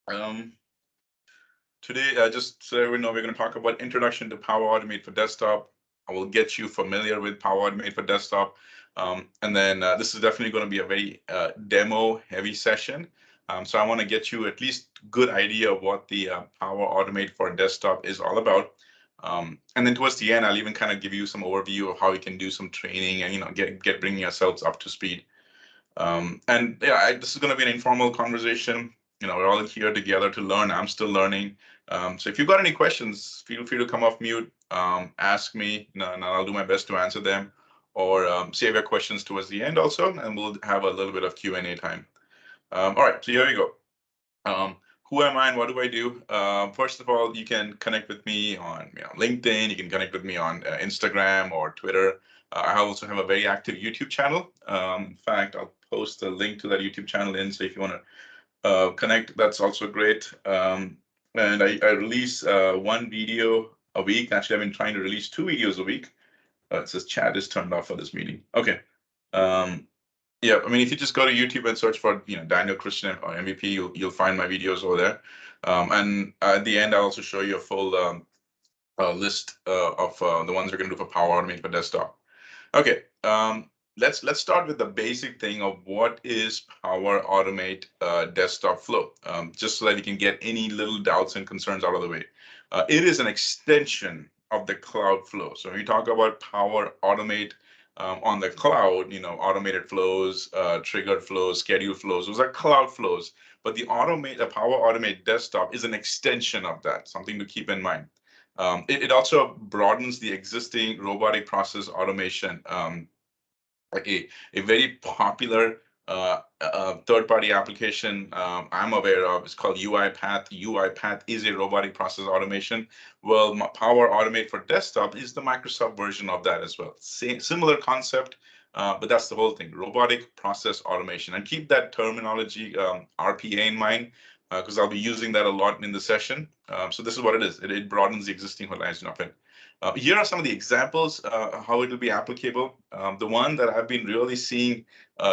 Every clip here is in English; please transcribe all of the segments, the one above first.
Um, Today, just so everyone know, we're going to talk about Introduction to Power Automate for Desktop. I will get you familiar with Power Automate for Desktop. And then this is definitely going to be a very demo heavy session. So I want to get you at least good idea of what the Power Automate for Desktop is all about. And then towards the end, I'll even kind of give you some overview of how you can do some training and get bringing yourselves up to speed. And yeah, this is going to be an informal conversation. We're all here together to learn. I'm still learning. So if you've got any questions, feel free to come off mute, ask me, and I'll do my best to answer them, or save your questions towards the end also, and we'll have a little bit of Q&A time. All right, so here we go. Um, who am I and what do I do? First of all, you can connect with me on LinkedIn. You can connect with me on Instagram or Twitter. I also have a very active YouTube channel. In fact, I'll post a link to that YouTube channel in. So if you want to connect, that's also great. And I release one video a week. Actually, I've been trying to release 2 videos a week. It says chat is turned off for this meeting. Okay. Um, yeah, I mean, if you just go to YouTube and search for Daniel Christian or MVP, you'll find my videos over there. And at the end, I'll also show you a full list of the ones we're going to do for Power Automate for desktop. Okay, let's start with the basic thing of what is Power Automate desktop flow, just so that we can get any little doubts and concerns out of the way. It is an extension of the cloud flow. So when we talk about Power Automate on the cloud, automated flows, triggered flows, scheduled flows, those are cloud flows. But the Power Automate desktop is an extension of that, something to keep in mind. It also broadens the existing robotic process automation. A very popular third-party application I'm aware of is called UiPath. UiPath is a robotic process automation. Well, Power Automate for Desktop is the Microsoft version of that as well. Similar concept, but that's the whole thing, robotic process automation. And keep that terminology, RPA, in mind, because I'll be using that a lot in the session. So this is what it is. It broadens the existing horizon of it. Here are some of the examples how it will be applicable. The one that I've been really seeing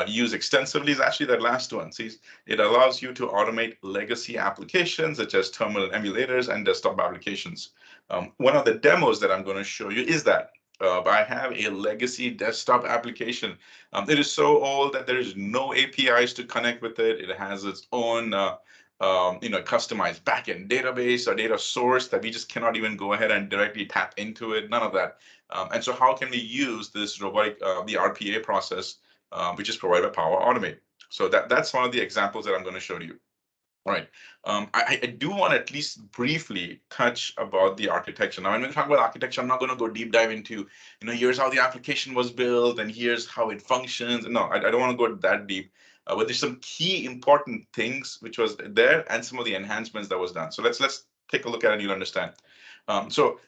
used extensively is actually that last one. See, it allows you to automate legacy applications such as terminal emulators and desktop applications. One of the demos that I'm going to show you is that. I have a legacy desktop application. It is so old that there is no APIs to connect with it. It has its own customized backend database or data source that we just cannot even go ahead and directly tap into it. None of that. And so how can we use this robotic, the RPA process, which is provided by Power Automate? So that's one of the examples that I'm going to show you. All right. I do want to at least briefly touch about the architecture. Now, when we talk about architecture, I'm not going to go deep dive into, here's how the application was built and here's how it functions. No, I don't want to go that deep. But there's some key important things which was there and some of the enhancements that was done. So let's take a look at it and you'll understand. So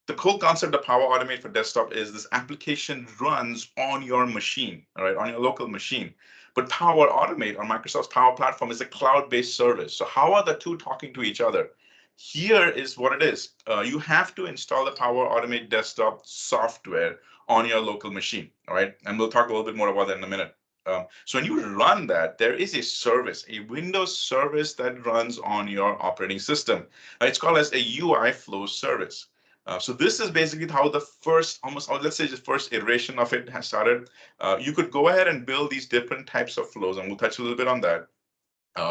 the whole concept of Power Automate for desktop is this application runs on your machine, all right, on your local machine. But Power Automate, or Microsoft's Power Platform, is a cloud-based service. So how are the two talking to each other? Here is what it is. You have to install the Power Automate desktop software on your local machine, all right? And we'll talk a little bit more about that in a minute. So when you run that, there is a service, a Windows service that runs on your operating system. It's called as a UI flow service. So this is basically how the first, let's say the first iteration of it has started. You could go ahead and build these different types of flows, and we'll touch a little bit on that.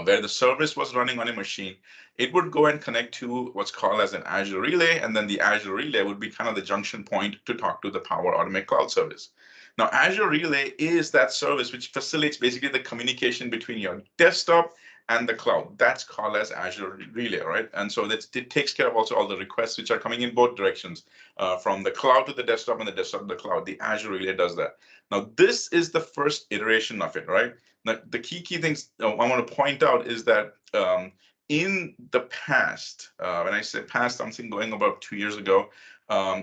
Where the service was running on a machine, it would go and connect to what's called as an Azure Relay, and then the Azure Relay would be kind of the junction point to talk to the Power Automate Cloud service. Now, Azure Relay is that service which facilitates basically the communication between your desktop and the cloud. That's called as Azure Relay, right? And so it takes care of also all the requests which are coming in both directions, from the cloud to the desktop and the desktop to the cloud. The Azure Relay does that. Now, this is the first iteration of it, right? Now, the key things I want to point out is that in the past, when I say past, I'm thinking going about 2 years ago,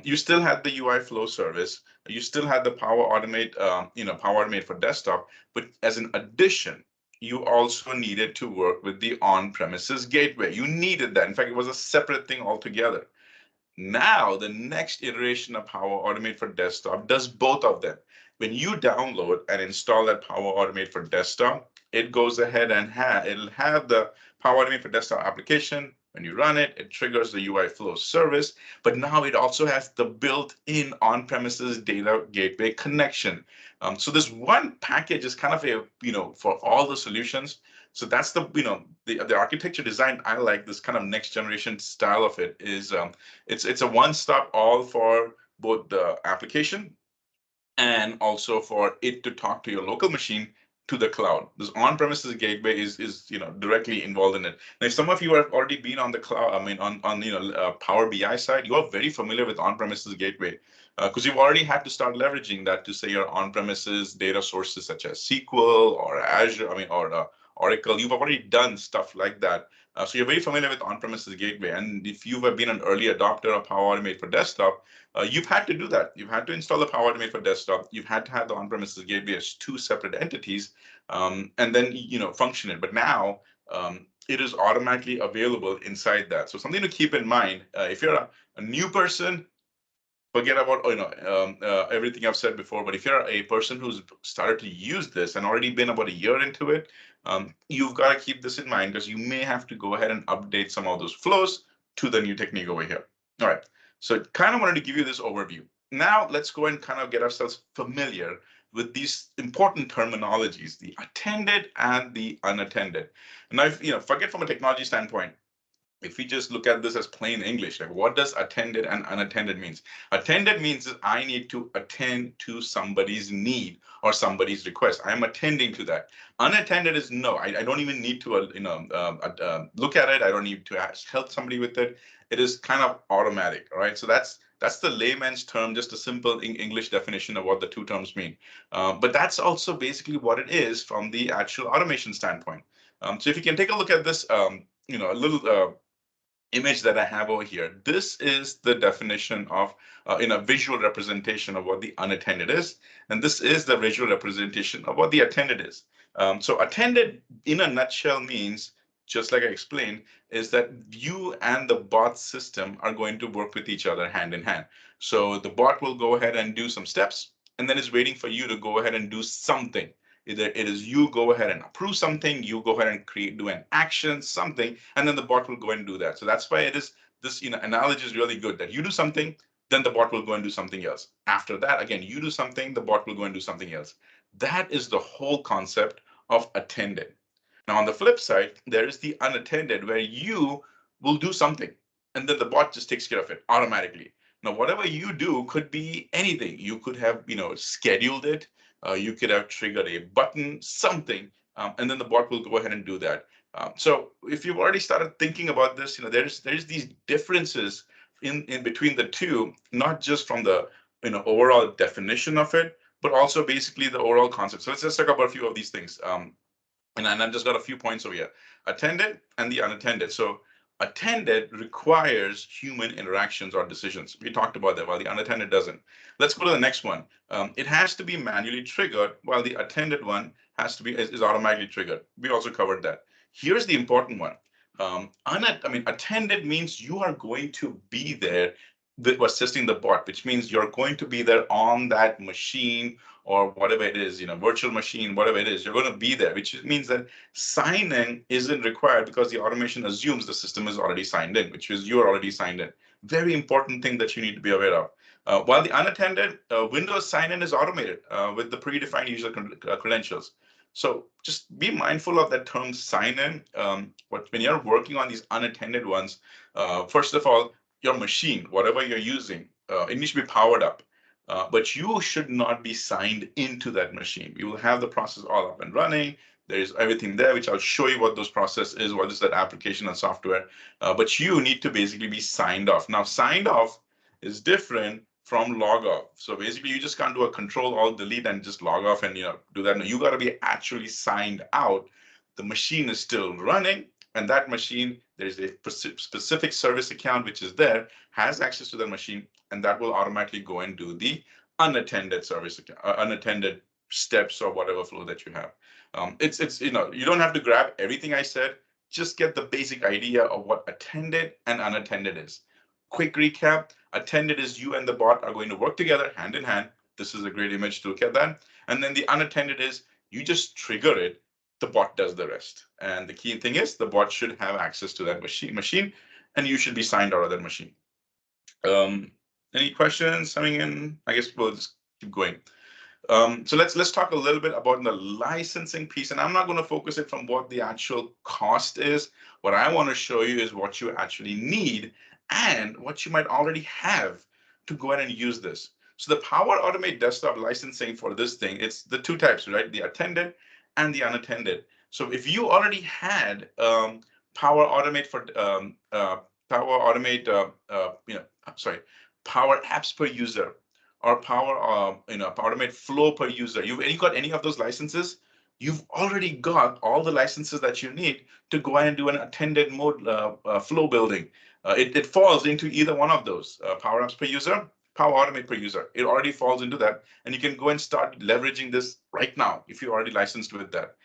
you still had the UI flow service, you still had the Power Automate, Power Automate for desktop, but as an addition, you also needed to work with the on-premises gateway. You needed that. In fact, it was a separate thing altogether. Now, the next iteration of Power Automate for Desktop does both of them. When you download and install that Power Automate for Desktop, it goes ahead and it'll have the Power Automate for Desktop application. When you run it, it triggers the UI flow service, but now it also has the built-in on-premises data gateway connection. So this one package is kind of a, for all the solutions. So that's the architecture design. I like this kind of next generation style of it. Is it's a one-stop all for both the application and also for it to talk to your local machine to the cloud. This on-premises gateway is directly involved in it. Now, if some of you have already been on the cloud, I mean on Power BI side, you are very familiar with on-premises gateway because you've already had to start leveraging that to say your on-premises data sources such as SQL or Azure, or Oracle. You've already done stuff like that. So you're very familiar with on-premises gateway. And if you have been an early adopter of Power Automate for Desktop, you've had to do that. You've had to install the Power Automate for Desktop. You've had to have the on-premises gateway as two separate entities, and then function it. But now it is automatically available inside that. So something to keep in mind if you're a new person. Forget about everything I've said before. But if you're a person who's started to use this and already been about a year into it, you've got to keep this in mind because you may have to go ahead and update some of those flows to the new technique over here. All right. So kind of wanted to give you this overview. Now let's go and kind of get ourselves familiar with these important terminologies, the attended and the unattended. And now, forget from a technology standpoint, if we just look at this as plain English, like what does attended and unattended means? Attended means that I need to attend to somebody's need or somebody's request. I'm attending to that. Unattended is no, I don't even need to look at it. I don't need to help somebody with it. It is kind of automatic, right? So that's the layman's term, just a simple English definition of what the two terms mean. But that's also basically what it is from the actual automation standpoint. So if you can take a look at this, a little image that I have over here. This is the definition of in a visual representation of what the unattended is. And this is the visual representation of what the attended is. So attended in a nutshell means, just like I explained, is that you and the bot system are going to work with each other hand in hand. So the bot will go ahead and do some steps, and then is waiting for you to go ahead and do something. Either it is you go ahead and approve something, you go ahead and do an action, something, and then the bot will go and do that. So that's why it is this analogy is really good, that you do something, then the bot will go and do something else. After that, again, you do something, the bot will go and do something else. That is the whole concept of attended. Now, on the flip side, there is the unattended, where you will do something and then the bot just takes care of it automatically. Now, whatever you do could be anything. You could have, scheduled it. You could have triggered a button, something, and then the bot will go ahead and do that. So if you've already started thinking about this, there's these differences in between the two, not just from the overall definition of it, but also basically the overall concept. So let's just talk about a few of these things. And I've just got a few points over here. Attended and the unattended. So attended requires human interactions or decisions. We talked about that, while the unattended doesn't. Let's go to the next one. It has to be manually triggered, while the attended one has to be is automatically triggered. We also covered that. Here's the important one. Attended means you are going to be there assisting the bot, which means you're going to be there on that machine or whatever it is, virtual machine, whatever it is, you're going to be there, which means that sign-in isn't required because the automation assumes the system is already signed in, which is you're already signed in. Very important thing that you need to be aware of. While the unattended, Windows sign-in is automated with the predefined user credentials. So just be mindful of that term sign-in. When you're working on these unattended ones, first of all, your machine, whatever you're using, it needs to be powered up. But you should not be signed into that machine. We will have the process all up and running. There's everything there, which I'll show you what those process is, what is that application and software. But you need to basically be signed off. Now, signed off is different from log off. So basically, you just can't do a control alt delete and just log off and do that. No, you got to be actually signed out. The machine is still running, and that machine, there's a specific service account which is there, has access to the machine, and that will automatically go and do the unattended service account, unattended steps or whatever flow that you have. It's you don't have to grab everything I said. Just get the basic idea of what attended and unattended is. Quick recap: attended is you and the bot are going to work together hand in hand. This is a great image to look at that. And then the unattended is you just trigger it the bot does the rest. And the key thing is the bot should have access to that machine, and you should be signed out of that machine. Any questions coming in? I guess we'll just keep going. So let's talk a little bit about the licensing piece, and I'm not going to focus it from what the actual cost is. What I want to show you is what you actually need and what you might already have to go ahead and use this. So the Power Automate desktop licensing for this thing, it's the two types, right? The attended and the unattended. So if you already had Power Automate for Power Automate, Power Apps per user, or Power Automate Flow per user. You got any of those licenses? You've already got all the licenses that you need to go ahead and do an attended mode flow building. It falls into either one of those, Power Apps per user, Power Automate per user. It already falls into that, and you can go and start leveraging this right now if you're already licensed with that.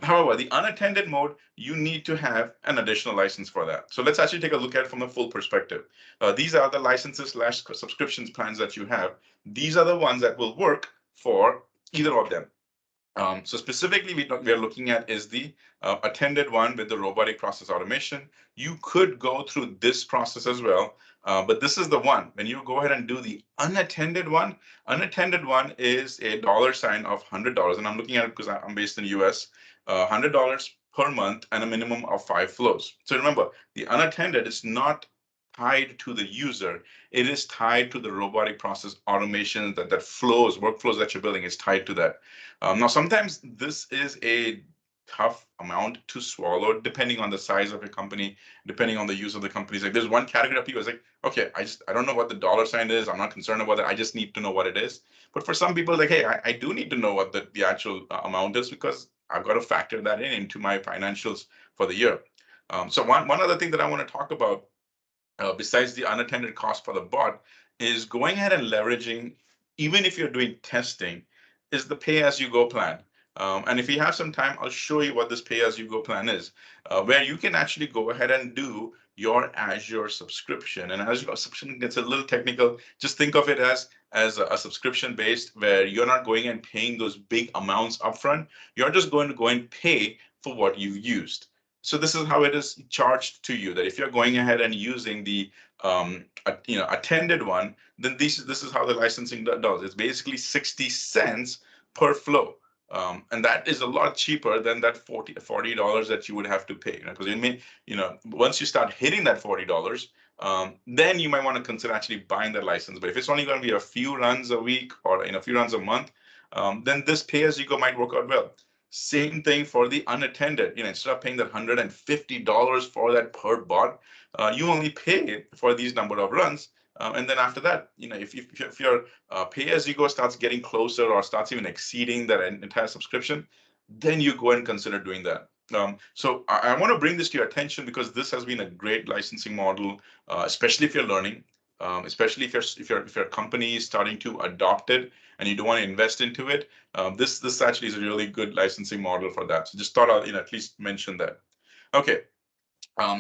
However, the unattended mode, you need to have an additional license for that. So let's actually take a look at it from a full perspective. These are the licenses / subscriptions plans that you have. These are the ones that will work for either of them. So specifically, we are looking at is the attended one with the robotic process automation. You could go through this process as well, but this is the one. When you go ahead and do the unattended one is a $sign of $100, and I'm looking at it because I'm based in the US. $100 per month and a minimum of 5 flows. So remember, the unattended is not tied to the user. It is tied to the robotic process automation that workflows that you're building is tied to that. Now, sometimes this is a tough amount to swallow, depending on the size of your company, depending on the use of the company. Like there's one category of people is like, okay, I don't know what the $sign is. I'm not concerned about it. I just need to know what it is. But for some people, like, hey, I do need to know what the actual amount is because I've got to factor that into my financials for the year. So one other thing that I want to talk about, besides the unattended cost for the bot, is going ahead and leveraging, even if you're doing testing, is the pay-as-you-go plan. And if you have some time, I'll show you what this pay-as-you-go plan is, where you can actually go ahead and do your Azure subscription. And Azure subscription gets a little technical. Just think of it as a subscription based, where you're not going and paying those big amounts upfront. You're just going to go and pay for what you've used. So this is how it is charged to you, that if you're going ahead and using the attended one, then this is how the licensing does. It's basically 60 cents per flow. And that is a lot cheaper than that $40 that you would have to pay. Because once you start hitting that $40, then you might want to consider actually buying the license. But if it's only going to be a few runs a week or a few runs a month, then this pay-as-you-go might work out well. Same thing for the unattended. Instead of paying that $150 for that per bot, you only pay for these number of runs. And then after that, if your pay-as-you-go starts getting closer or starts even exceeding that entire subscription, then you go and consider doing that. So I want to bring this to your attention because this has been a great licensing model, especially if you're learning, especially if your company is starting to adopt it and you don't want to invest into it. This actually is a really good licensing model for that. So just thought I'll at least mention that. Okay.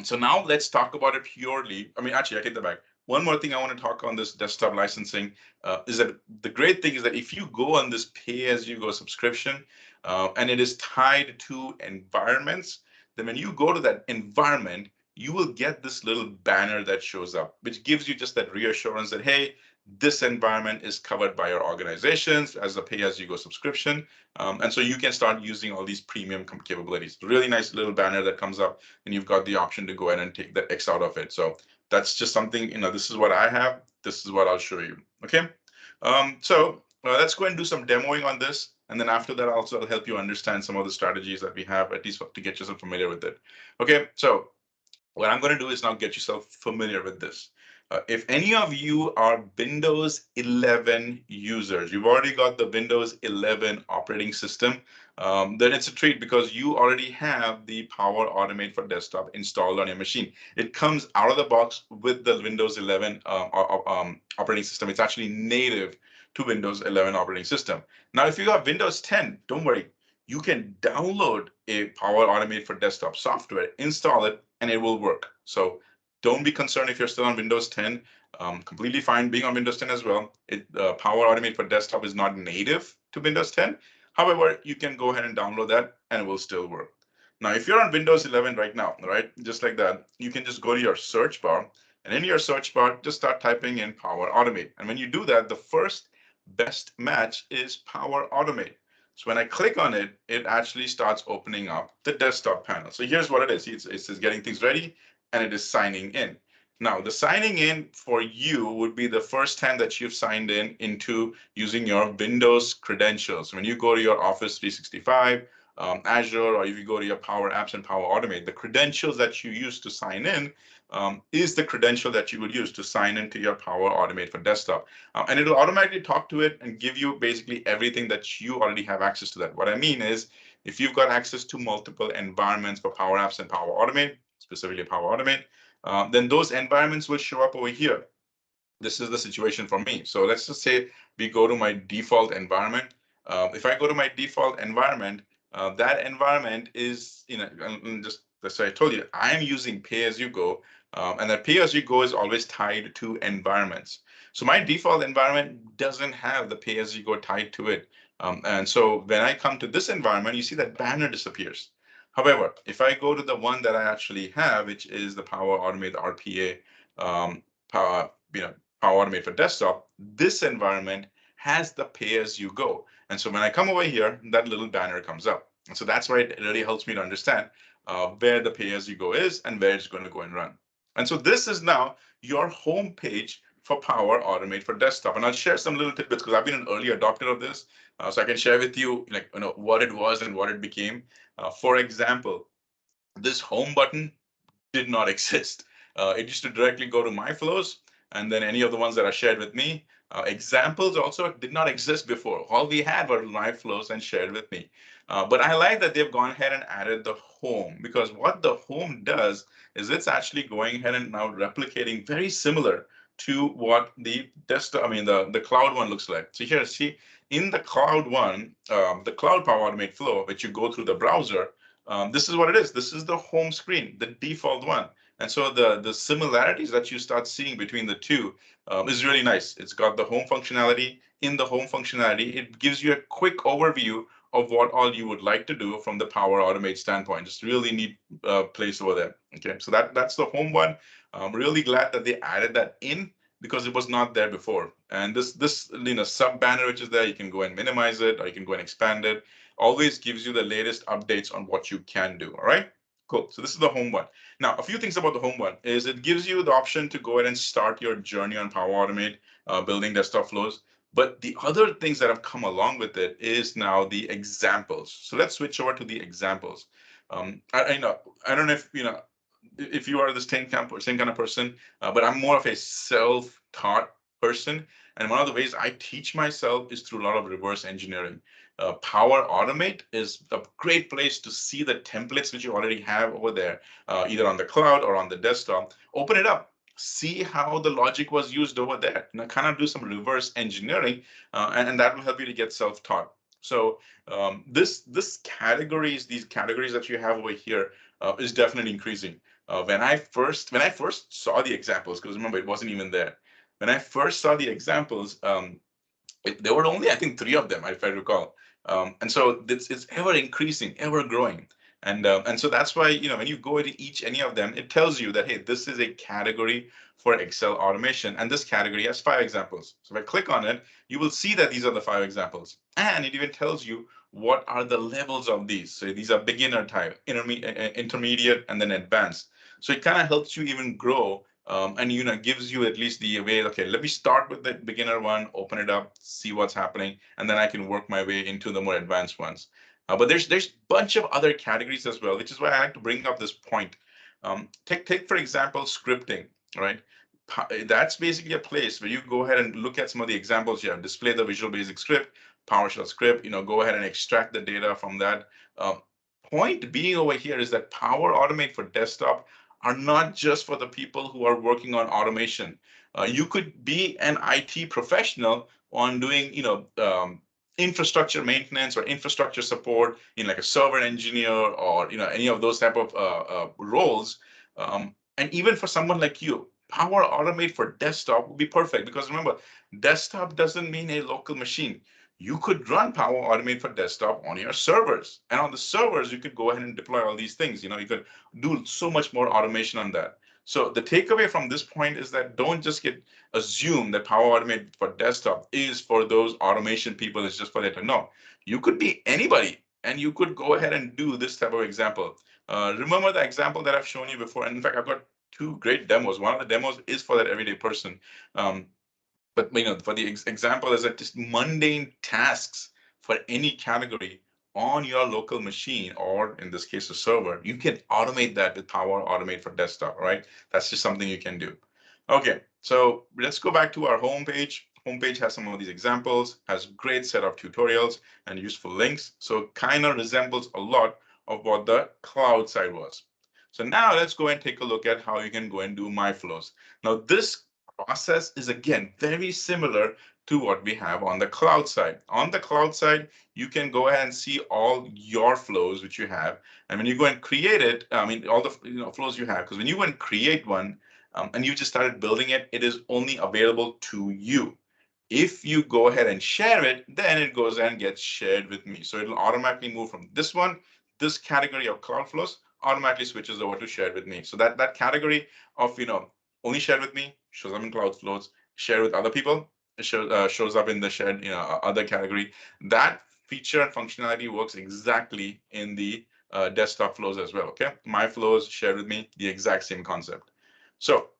So now let's talk about it purely. Actually, I take that back. One more thing I want to talk on this desktop licensing is that the great thing is that if you go on this pay-as-you-go subscription and it is tied to environments, then when you go to that environment, you will get this little banner that shows up, which gives you just that reassurance that, hey, this environment is covered by your organizations as a pay-as-you-go subscription. And so you can start using all these premium capabilities. Really nice little banner that comes up, and you've got the option to go ahead and take the X out of it. So that's just something, this is what I have. This is what I'll show you. Okay. So let's go and do some demoing on this. And then after that, I'll help you understand some of the strategies that we have, at least to get yourself familiar with it. Okay. So what I'm going to do is now get yourself familiar with this. If any of you are Windows 11 users, you've already got the Windows 11 operating system, then it's a treat because you already have the Power Automate for Desktop installed on your machine. It comes out of the box with the Windows 11 operating system. It's actually native to Windows 11 operating system. Now, if you got Windows 10, don't worry. You can download a Power Automate for Desktop software, install it, and it will work. So don't be concerned if you're still on Windows 10. Completely fine being on Windows 10 as well. Power Automate for Desktop is not native to Windows 10. However, you can go ahead and download that and it will still work. Now, if you're on Windows 11 right now, right, just like that, you can just go to your search bar, and in your search bar, just start typing in Power Automate. And when you do that, the first best match is Power Automate. So when I click on it, it actually starts opening up the desktop panel. So here's what it is. It says getting things ready, and it is signing in. Now, the signing in for you would be the first time that you've signed in into using your Windows credentials. When you go to your Office 365, Azure, or if you go to your Power Apps and Power Automate, the credentials that you use to sign in is the credential that you would use to sign into your Power Automate for desktop. And it'll automatically talk to it and give you basically everything that you already have access to that. What I mean is, if you've got access to multiple environments for Power Apps and Power Automate, specifically Power Automate, then those environments will show up over here. This is the situation for me. So let's just say we go to my default environment. If I go to my default environment, that environment is, just let's say I told you, I am using pay as you go, and that pay as you go is always tied to environments. So my default environment doesn't have the pay as you go tied to it. And so when I come to this environment, you see that banner disappears. However, if I go to the one that I actually have, which is the Power Automate RPA, Power, Power Automate for desktop, this environment has the pay as you go. And so when I come over here, that little banner comes up. And so that's why it really helps me to understand where the pay as you go is and where it's going to go and run. And so this is now your home page for Power Automate for desktop. And I'll share some little tidbits because I've been an early adopter of this. So I can share with you what it was and what it became. For example, this home button did not exist. It used to directly go to my flows, and then any of the ones that are shared with me. Examples also did not exist before. All we had were my flows and shared with me. But I like that they've gone ahead and added the home, because what the home does is it's actually going ahead and now replicating very similar to what the desktop, the cloud one looks like. So here, see, in the cloud one, the cloud Power Automate flow, which you go through the browser, this is what it is. This is the home screen, the default one. And so the similarities that you start seeing between the two is really nice. It's got the home functionality. In the home functionality, it gives you a quick overview of what all you would like to do from the Power Automate standpoint. Just really neat place over there. Okay, so that's the home one. I'm really glad that they added that in, because it was not there before. And this sub banner which is there, you can go and minimize it, or you can go and expand it. Always gives you the latest updates on what you can do. All right, cool. So this is the home one. Now, a few things about the home one is it gives you the option to go ahead and start your journey on Power Automate, building desktop flows. But the other things that have come along with it is now the examples. So let's switch over to the examples. I know, I don't know if you are the same kind of person, but I'm more of a self-taught person. And one of the ways I teach myself is through a lot of reverse engineering. Power Automate is a great place to see the templates which you already have over there, either on the cloud or on the desktop. Open it up, see how the logic was used over there. Kind of do some reverse engineering, and that will help you to get self-taught. So these categories that you have over here is definitely increasing. When I first saw the examples, because remember it wasn't even there. When I first saw the examples, there were only, I think, 3 of them, if I recall. And so it's ever increasing, ever growing. And so that's why, when you go into any of them, it tells you that, hey, this is a category for Excel automation. And this category has 5 examples. So if I click on it, you will see that these are the 5 examples. And it even tells you what are the levels of these. So these are beginner type, intermediate, and then advanced. So it kind of helps you even grow, and gives you at least the way, okay, let me start with the beginner one, open it up, see what's happening, and then I can work my way into the more advanced ones. But there's a bunch of other categories as well, which is why I like to bring up this point. Take for example scripting, right? That's basically a place where you go ahead and look at some of the examples you have. Display the Visual Basic script, PowerShell script. Go ahead and extract the data from that. Point being over here is that Power Automate for desktop are not just for the people who are working on automation. You could be an IT professional on doing, infrastructure maintenance or infrastructure support in like a server engineer or any of those type of roles. And even for someone like you, Power Automate for desktop would be perfect, because remember, desktop doesn't mean a local machine. you could run Power Automate for Desktop on your servers. And on the servers, you could go ahead and deploy all these things. You could do so much more automation on that. So the takeaway from this point is that don't just assume that Power Automate for Desktop is for those automation people. It's just for that. No, you could be anybody, and you could go ahead and do this type of example. Remember the example that I've shown you before. And in fact, I've got two great demos. One of the demos is for that everyday person. But for the example is that just mundane tasks for any category on your local machine, or in this case, a server, you can automate that with Power Automate for Desktop, right? That's just something you can do. Okay, so let's go back to our homepage. Homepage has some of these examples, has great set of tutorials and useful links. So kind of resembles a lot of what the cloud side was. So now let's go and take a look at how you can go and do my flows. Now this process is again very similar to what we have on the cloud side. On the cloud side, you can go ahead and see all your flows which you have. And when you go and create it, I mean, all the flows you have, because when you go and create one and you just started building it, it is only available to you. If you go ahead and share it, then it goes and gets shared with me. So it'll automatically move from this one, this category of cloud flows, automatically switches over to shared with me. So that category of only shared with me shows up in cloud flows, share with other people, it shows up in the shared other category. That feature and functionality works exactly in the desktop flows as well. Okay, my flows shared with me, the exact same concept. So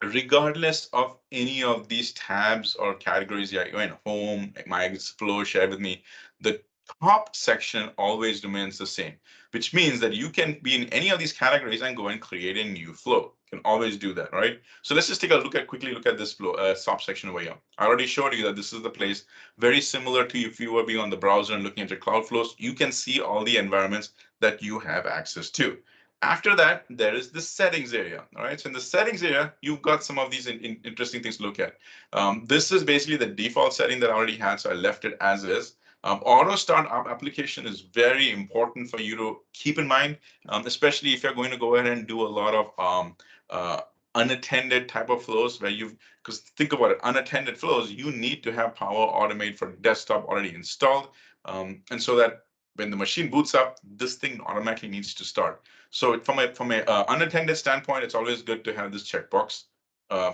regardless of any of these tabs or categories, yeah, you're in home, my flow shared with me, the top section always remains the same, which means that you can be in any of these categories and go and create a new flow. You can always do that, right? So let's just take a quickly look at this flow top section over here. I already showed you that this is the place, very similar to if you were being on the browser and looking at your cloud flows. You can see all the environments that you have access to. After that, there is the settings area. All right. So in the settings area, you've got some of these interesting things to look at. This is basically the default setting that I already had, so I left it as is. Auto start application is very important for you to keep in mind, especially if you're going to go ahead and do a lot of unattended type of flows where because think about it, unattended flows, you need to have Power Automate for Desktop already installed. And so that when the machine boots up, this thing automatically needs to start. So from a unattended standpoint, it's always good to have this checkbox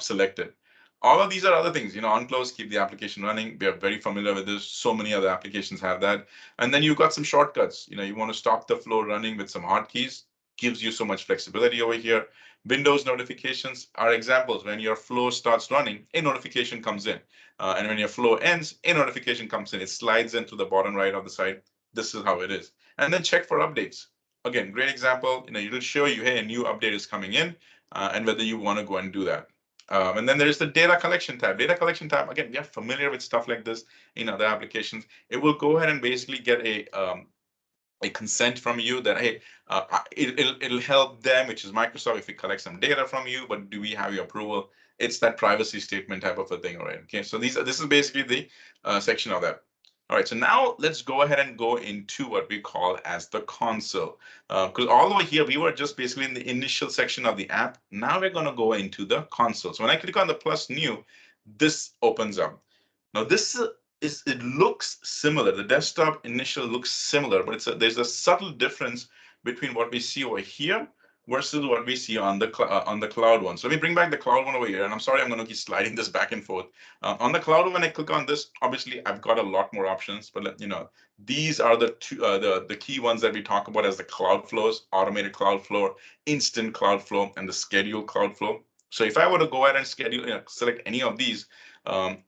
selected. All of these are other things, on close, keep the application running. We are very familiar with this. So many other applications have that. And then you've got some shortcuts. You want to stop the flow running with some hotkeys. Gives you so much flexibility over here. Windows notifications are examples. When your flow starts running, a notification comes in. And when your flow ends, a notification comes in. It slides into the bottom right of the side. This is how it is. And then check for updates. Again, great example. It'll show you, hey, a new update is coming in, and whether you want to go and do that. And then there's the data collection tab. Data collection tab, again, we are familiar with stuff like this in other applications. It will go ahead and basically get a consent from you that, hey, it'll help them, which is Microsoft, if we collect some data from you, but do we have your approval? It's that privacy statement type of a thing, all right? Okay, so this is basically the section of that. All right, so now let's go ahead and go into what we call as the console. Because all the way here, we were just basically in the initial section of the app. Now we're going to go into the console. So when I click on the plus new, this opens up. Now this it looks similar. The desktop initial looks similar, but there's a subtle difference between what we see over here versus what we see on the cloud one. So let me bring back the cloud one over here. And I'm sorry, I'm going to keep sliding this back and forth. On the cloud one, when I click on this, obviously I've got a lot more options. But these are the two the key ones that we talk about as the cloud flows: automated cloud flow, instant cloud flow, and the scheduled cloud flow. So if I were to go ahead and select any of these,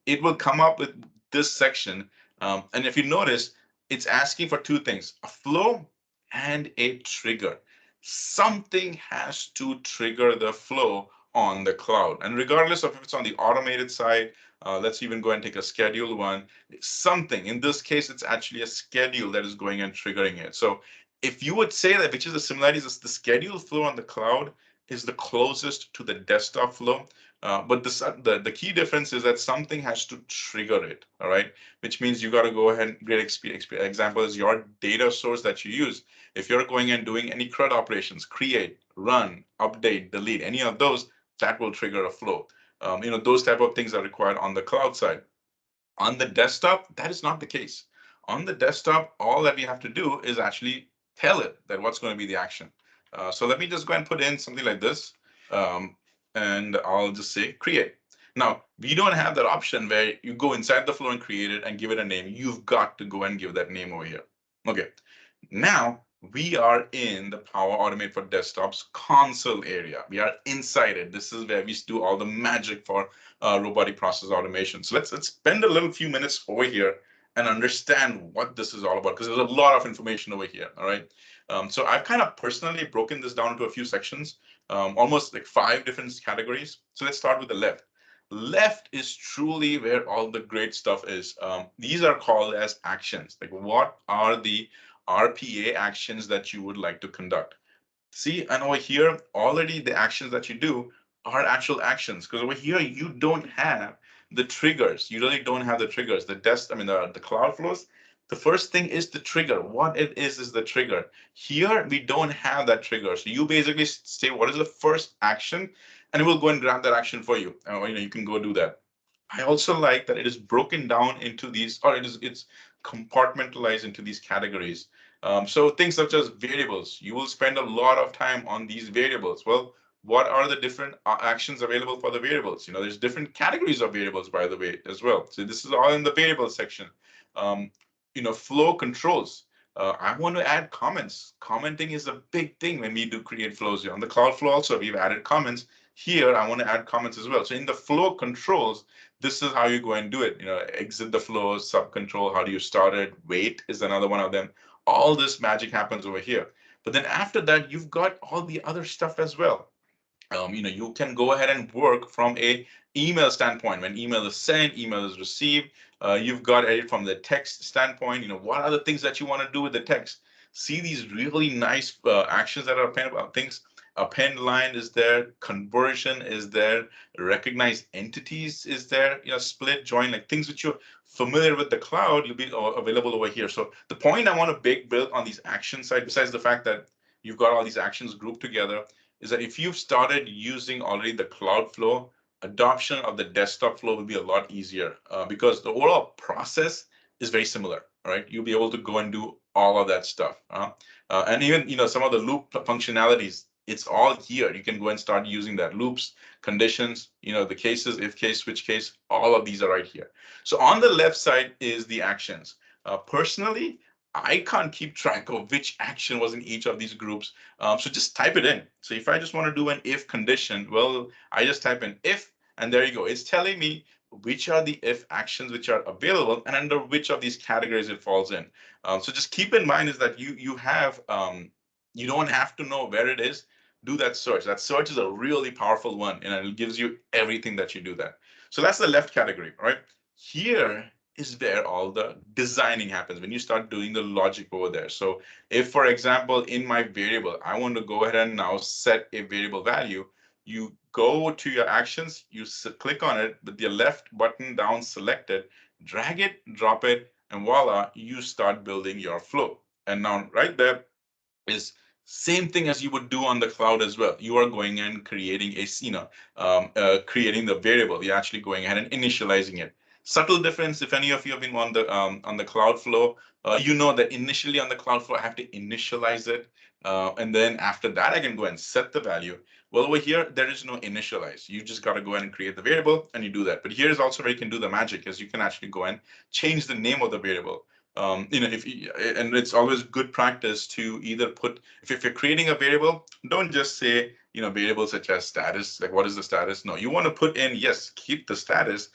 it will come up with this section. And if you notice, it's asking for two things: a flow and a trigger. Something has to trigger the flow on the cloud. And regardless of if it's on the automated side, let's even go and take a scheduled one. Something, in this case, it's actually a schedule that is going and triggering it. So if you would say that, which is the similarities, is the scheduled flow on the cloud is the closest to the desktop flow. But the key difference is that something has to trigger it, all right? Which means you got to go ahead and great example is your data source that you use. If you're going and doing any CRUD operations, create, run, update, delete, any of those, that will trigger a flow. Those type of things are required on the cloud side. On the desktop, that is not the case. On the desktop, all that we have to do is actually tell it that what's going to be the action. So let me just go and put in something like this, um, and I'll just say create. Now, we don't have that option where you go inside the flow and create it and give it a name. You've got to go and give that name over here. Okay, now we are in the Power Automate for Desktops console area. We are inside it. This is where we do all the magic for robotic process automation. So let's spend a little few minutes over here and understand what this is all about, because there's a lot of information over here. All right. So I've kind of personally broken this down into a few sections, almost like 5 different categories. So let's start with the left. Left is truly where all the great stuff is. These are called as actions. Like, what are the RPA actions that you would like to conduct? See, and over here, already the actions that you do are actual actions, because over here you don't have the triggers. You really don't have the triggers. The cloud flows. The first thing is the trigger. What it is the trigger. Here we don't have that trigger. So you basically say what is the first action, and it will go and grab that action for you. You can go do that. I also like that it is broken down into these, or it's compartmentalized into these categories. So things such as variables, you will spend a lot of time on these variables. Well, what are the different actions available for the variables? There's different categories of variables, by the way, as well. So this is all in the variables section. Um, Flow controls. I want to add comments. Commenting is a big thing when we do create flows. On the cloud flow also, we've added comments. Here, I want to add comments as well. So in the flow controls, this is how you go and do it. Exit the flow, sub control, how do you start it? Wait is another one of them. All this magic happens over here. But then after that, you've got all the other stuff as well. You can go ahead and work from a email standpoint. When email is sent, email is received. You've got edit from the text standpoint. What are the things that you want to do with the text? See these really nice actions that are append things. Append line is there, conversion is there, recognize entities is there, split, join, like things which you're familiar with the cloud, you'll be available over here. So the point I want to build on these action side, besides the fact that you've got all these actions grouped together, is that if you've started using already the cloud flow, adoption of the desktop flow will be a lot easier because the overall process is very similar. All right, you'll be able to go and do all of that stuff, and even some of the loop functionalities. It's all here. You can go and start using that loops, conditions, the cases, if case, switch case. All of these are right here. So on the left side is the actions. Personally, I can't keep track of which action was in each of these groups. So just type it in. So if I just want to do an if condition, well, I just type in if, and there you go. It's telling me which are the if actions which are available and under which of these categories it falls in. So just keep in mind is that you don't have to know where it is. Do that search. That search is a really powerful one, and it gives you everything that you do that. So that's the left category, right? Here is where all the designing happens when you start doing the logic over there. So if, for example, in my variable, I want to go ahead and now set a variable value, you go to your actions, you click on it with your left button down selected, drag it, drop it, and voila, you start building your flow. And now right there is same thing as you would do on the cloud as well. You are going and creating creating the variable. You're actually going ahead and initializing it. Subtle difference. If any of you have been on the cloud flow, you know that initially on the cloud flow I have to initialize it, and then after that I can go and set the value. Well, over here there is no initialize. You just got to go ahead and create the variable, and you do that. But here is also where you can do the magic, as you can actually go and change the name of the variable. And it's always good practice to either put, if you're creating a variable, don't just say, variables such as status, like what is the status? No, you want to put in, yes, keep the status,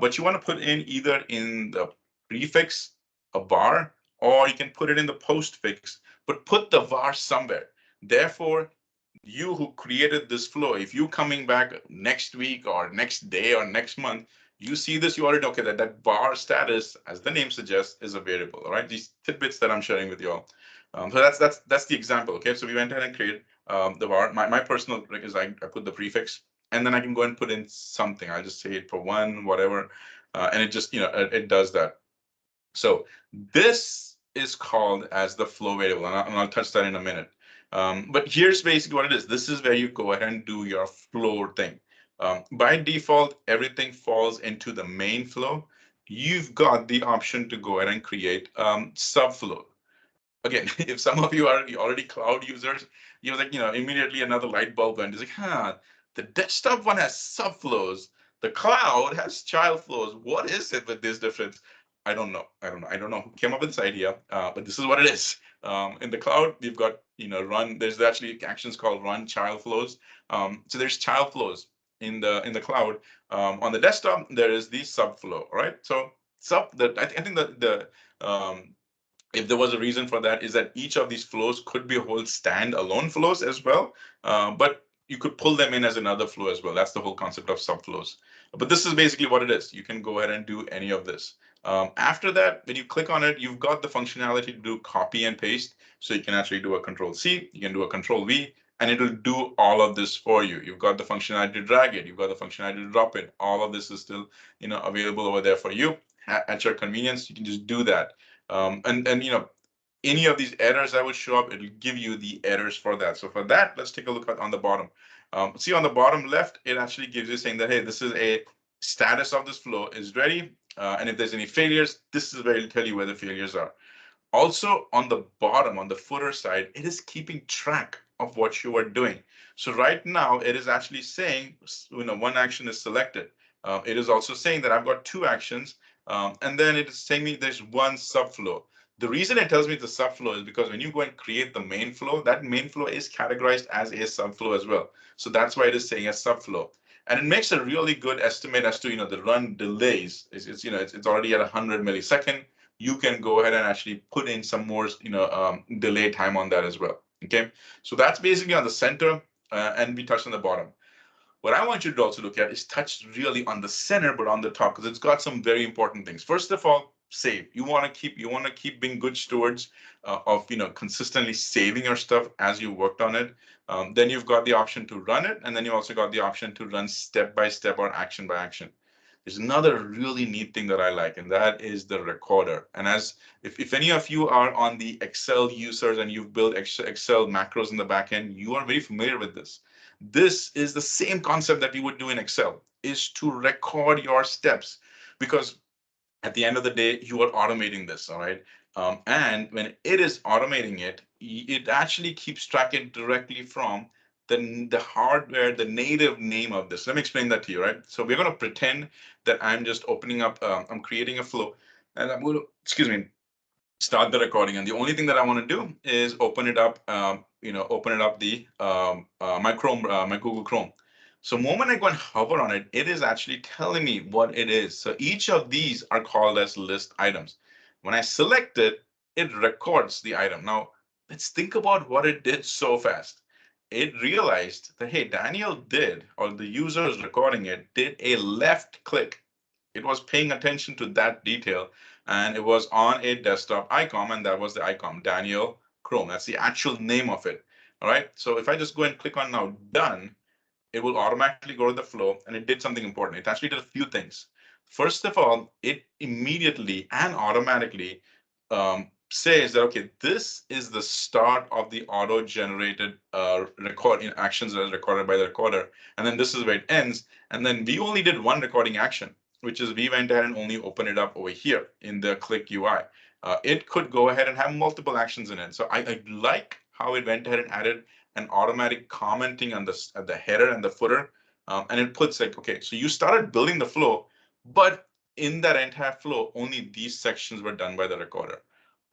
but you want to put in either in the prefix, a var, or you can put it in the postfix, but put the var somewhere. Therefore, you who created this flow, if you coming back next week or next day or next month, you see this, you already know, okay, that var status, as the name suggests, is a variable. All right, these tidbits that I'm sharing with you all. So that's the example. Okay, so we went ahead and created the var. My personal trick is I put the prefix, and then I can go and put in something. I'll just say it for one, whatever, and it just it does that. So this is called as the flow variable, and I'll touch that in a minute. But here's basically what it is. This is where you go ahead and do your flow thing. By default, everything falls into the main flow. you've got the option to go ahead and create subflow. Again, if some of you are already cloud users, you're like, immediately another light bulb went. It's like, the desktop one has subflows. The cloud has child flows. What is it with this difference? I don't know. I don't know who came up with this idea, but this is what it is. In the cloud, you've got, run. There's actually actions called run child flows. So there's child flows in the cloud. On the desktop, there is the subflow. All right. So I think that the if there was a reason for that is that each of these flows could be whole standalone flows as well, but you could pull them in as another flow as well. That's the whole concept of subflows. But this is basically what it is. You can go ahead and do any of this. After that, when you click on it, you've got the functionality to do copy and paste. So you can actually do a Control C, you can do a Control V, and it will do all of this for you. You've got the functionality to drag it, you've got the functionality to drop it. All of this is still, available over there for you at your convenience. You can just do that. And any of these errors that would show up, it'll give you the errors for that. So for that, let's take a look at on the bottom. See on the bottom left, it actually gives you saying that, hey, this is a status of this flow is ready. And if there's any failures, this is where it'll tell you where the failures are. Also on the bottom, on the footer side, it is keeping track of what you are doing. So right now it is actually saying, one action is selected. It is also saying that I've got two actions, and then it is saying me there's one subflow. The reason it tells me the subflow is because when you go and create the main flow, that main flow is categorized as a subflow as well. So that's why it is saying a subflow. And it makes a really good estimate as to the run delays. It's already at 100 millisecond. You can go ahead and actually put in some more delay time on that as well. Okay, so that's basically on the center, and we touched on the bottom. What I want you to also look at is touch really on the center, but on the top, because it's got some very important things. First of all, save. You want to keep being good stewards of consistently saving your stuff as you worked on it. Then you've got the option to run it, and then you also got the option to run step by step or action by action. There's another really neat thing that I like, and that is the recorder. And if any of you are on the Excel users and you've built Excel macros in the back end, you are very familiar with this. This is the same concept that we would do in Excel, is to record your steps, because at the end of the day, you are automating this, all right? And when it is automating it, it actually keeps tracking directly from the hardware, the native name of this. Let me explain that to you, right? So we're going to pretend that I'm just opening up, I'm creating a flow, and I'm going to, excuse me, start the recording. And the only thing that I want to do is open it up, open it up my Google Chrome. So the moment I go and hover on it, it is actually telling me what it is. So each of these are called as list items. When I select it, it records the item. Now, let's think about what it did so fast. It realized that, hey, Daniel did, or the user is recording it, did a left click. It was paying attention to that detail, and it was on a desktop icon, and that was the icon, Daniel Chrome. That's the actual name of it. All right. So if I just go and click on now done, it will automatically go to the flow, and it did something important. It actually did a few things. First of all, it immediately and automatically says that, okay, this is the start of the auto-generated recording actions that is recorded by the recorder, and then this is where it ends. And then we only did one recording action, which is we went ahead and only opened it up over here in the Click UI. It could go ahead and have multiple actions in it. So I like how it went ahead and added an automatic commenting on the header and the footer, and it puts like, okay, so you started building the flow, but in that entire flow, only these sections were done by the recorder.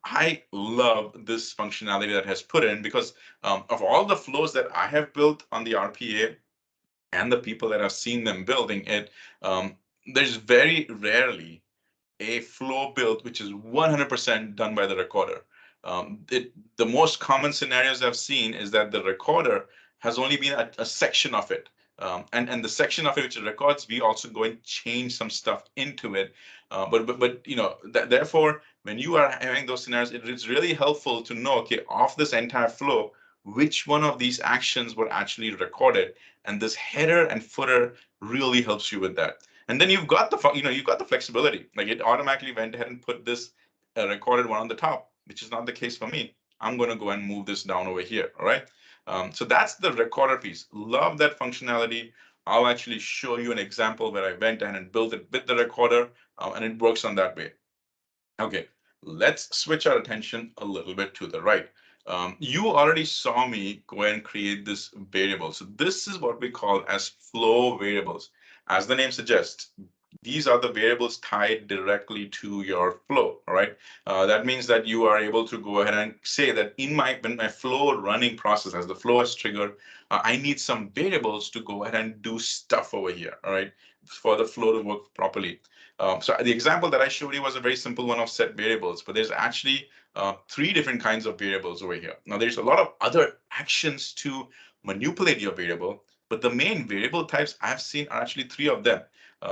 I love this functionality that has put in, because of all the flows that I have built on the RPA and the people that have seen them building it, there's very rarely a flow build which is 100% done by the recorder. The most common scenarios I've seen is that the recorder has only been a section of it. And the section of it which it records, we also go and change some stuff into it. But therefore, when you are having those scenarios, it's really helpful to know, okay, of this entire flow, which one of these actions were actually recorded, and this header and footer really helps you with that. And then you've got the flexibility. Like it automatically went ahead and put this recorded one on the top, which is not the case for me. I'm going to go and move this down over here. All right. So that's the recorder piece. Love that functionality. I'll actually show you an example where I went in and built it with the recorder, and it works on that way. Okay, let's switch our attention a little bit to the right. You already saw me go and create this variable. So this is what we call as flow variables. As the name suggests, these are the variables tied directly to your flow. All right. That means that you are able to go ahead and say that when my flow running process, as the flow is triggered, I need some variables to go ahead and do stuff over here. All right, for the flow to work properly. So the example that I showed you was a very simple one of set variables, but there's actually three different kinds of variables over here. Now there's a lot of other actions to manipulate your variable, but the main variable types I've seen are actually three of them.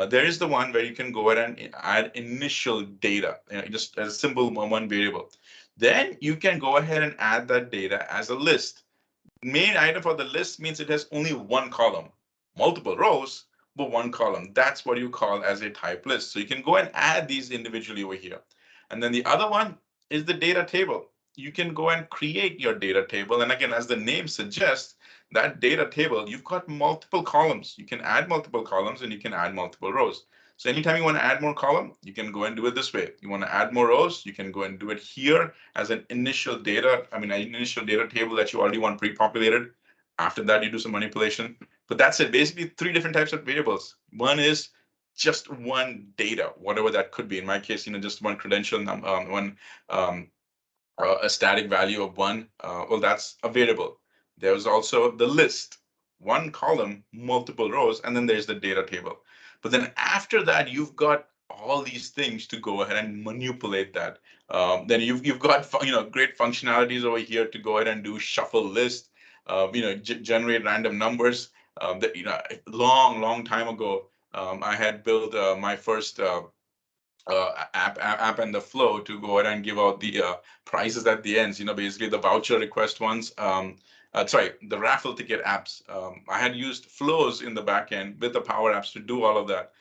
There is the one where you can go ahead and add initial data, just as a simple one variable. Then you can go ahead and add that data as a list. Main item for the list means it has only one column, multiple rows, but one column. That's what you call as a type list. So you can go and add these individually over here. And then the other one is the data table. You can go and create your data table. And again, as the name suggests, that data table, you've got multiple columns. You can add multiple columns and you can add multiple rows. So anytime you want to add more column, you can go and do it this way. You want to add more rows, you can go and do it here as an initial data, an initial data table that you already want pre-populated. After that, you do some manipulation. But that's it. Basically, three different types of variables. One is just one data, whatever that could be. In my case, just one credential, one a static value of one. Well, that's a variable. There's also the list, one column, multiple rows, and then there's the data table. But then after that, you've got all these things to go ahead and manipulate that. Then you've got great functionalities over here to go ahead and do shuffle list, generate random numbers. That long time ago, I had built my first app and the flow to go ahead and give out the prizes at the ends. Basically the voucher request ones. Sorry, the raffle ticket apps. I had used flows in the back end with the Power Apps to do all of that.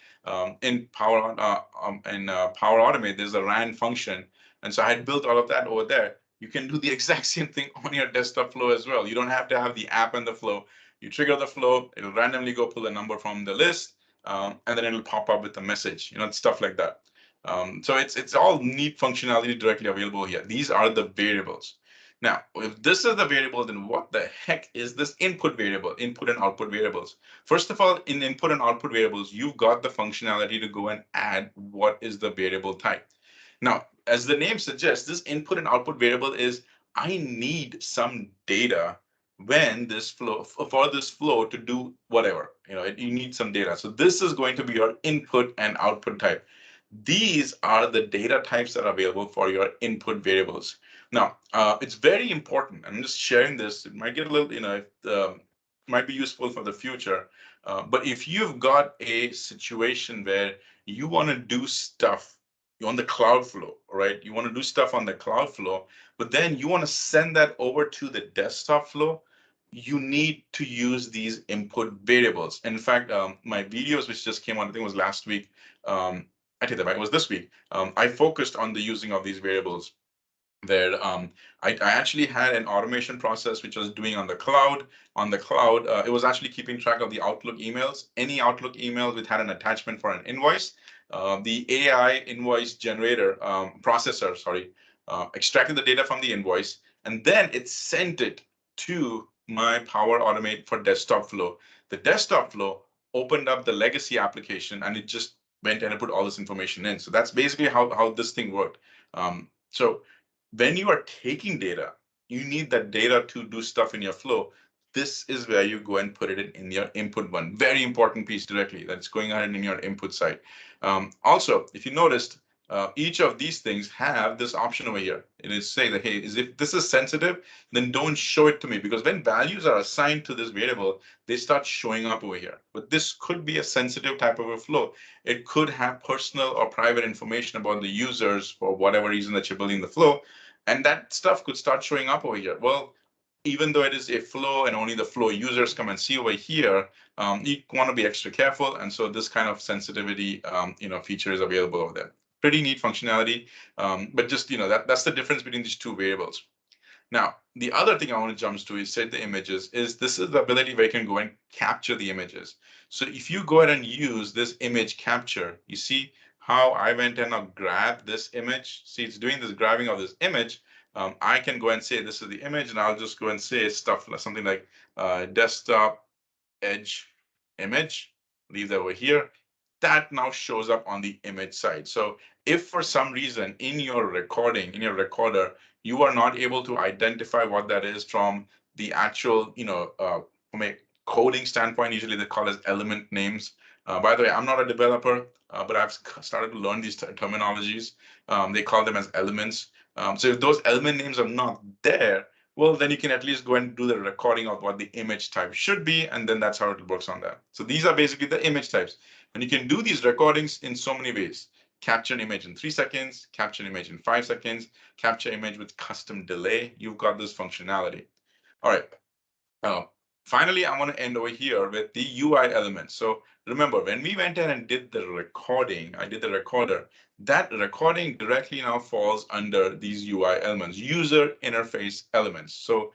In Power Power Automate, there's a RAN function, and so I had built all of that over there. You can do the exact same thing on your desktop flow as well. You don't have to have the app and the flow. You trigger the flow, it'll randomly go pull a number from the list, and then it'll pop up with a message. Stuff like that. So it's all neat functionality directly available here. These are the variables. Now, if this is the variable, then what the heck is this input variable, input and output variables? First of all, in input and output variables, you've got the functionality to go and add what is the variable type. Now, as the name suggests, this input and output variable is I need some data when this flow for this flow to do whatever. You need some data. So this is going to be your input and output type. These are the data types that are available for your input variables. Now, it's very important. I'm just sharing this. It might get a little, might be useful for the future. But if you've got a situation where you want to do stuff on the cloud flow, right? You want to do stuff on the cloud flow, but then you want to send that over to the desktop flow. You need to use these input variables. In fact, my videos, which just came out, I think it was last week, I take that back. It was this week. I focused on the using of these variables. Where I actually had an automation process which I was doing on the cloud. On the cloud, it was actually keeping track of the Outlook emails. Any Outlook email which had an attachment for an invoice, the AI invoice generator processor, extracted the data from the invoice, and then it sent it to my Power Automate for desktop flow. The desktop flow opened up the legacy application and it just went and put all this information in. So that's basically how this thing worked. So when you are taking data, you need that data to do stuff in your flow. This is where you go and put it in your input one. Very important piece directly that's going on in your input side. Also, if you noticed, each of these things have this option over here. It is saying that, hey, if this is sensitive, then don't show it to me, because when values are assigned to this variable, they start showing up over here. But this could be a sensitive type of a flow. It could have personal or private information about the users for whatever reason that you're building the flow. And that stuff could start showing up over here. Well, even though it is a flow and only the flow users come and see over here, you want to be extra careful. And so this kind of sensitivity, feature is available over there. Pretty neat functionality, but just that's the difference between these two variables. Now, the other thing I want to jump to is set the images. This is the ability where you can go and capture the images. So if you go ahead and use this image capture, you see how I went and now grabbed this image. See, it's doing this grabbing of this image. I can go and say this is the image, and I'll just go and say stuff like something like desktop edge image, leave that over here. That now shows up on the image side. So if for some reason in your recording, in your recorder, you are not able to identify what that is from the actual, from a coding standpoint, usually they call as element names. By the way, I'm not a developer, but I've started to learn these terminologies. They call them as elements. So if those element names are not there, well, then you can at least go and do the recording of what the image type should be, and then that's how it works on that. So these are basically the image types. And you can do these recordings in so many ways. Capture an image in 3 seconds, capture an image in 5 seconds, capture image with custom delay. You've got this functionality. All right. Uh, Finally, I want to end over here with the UI elements. So remember, when we went in and did the recording, I did the recorder, that recording directly now falls under these UI elements, user interface elements. So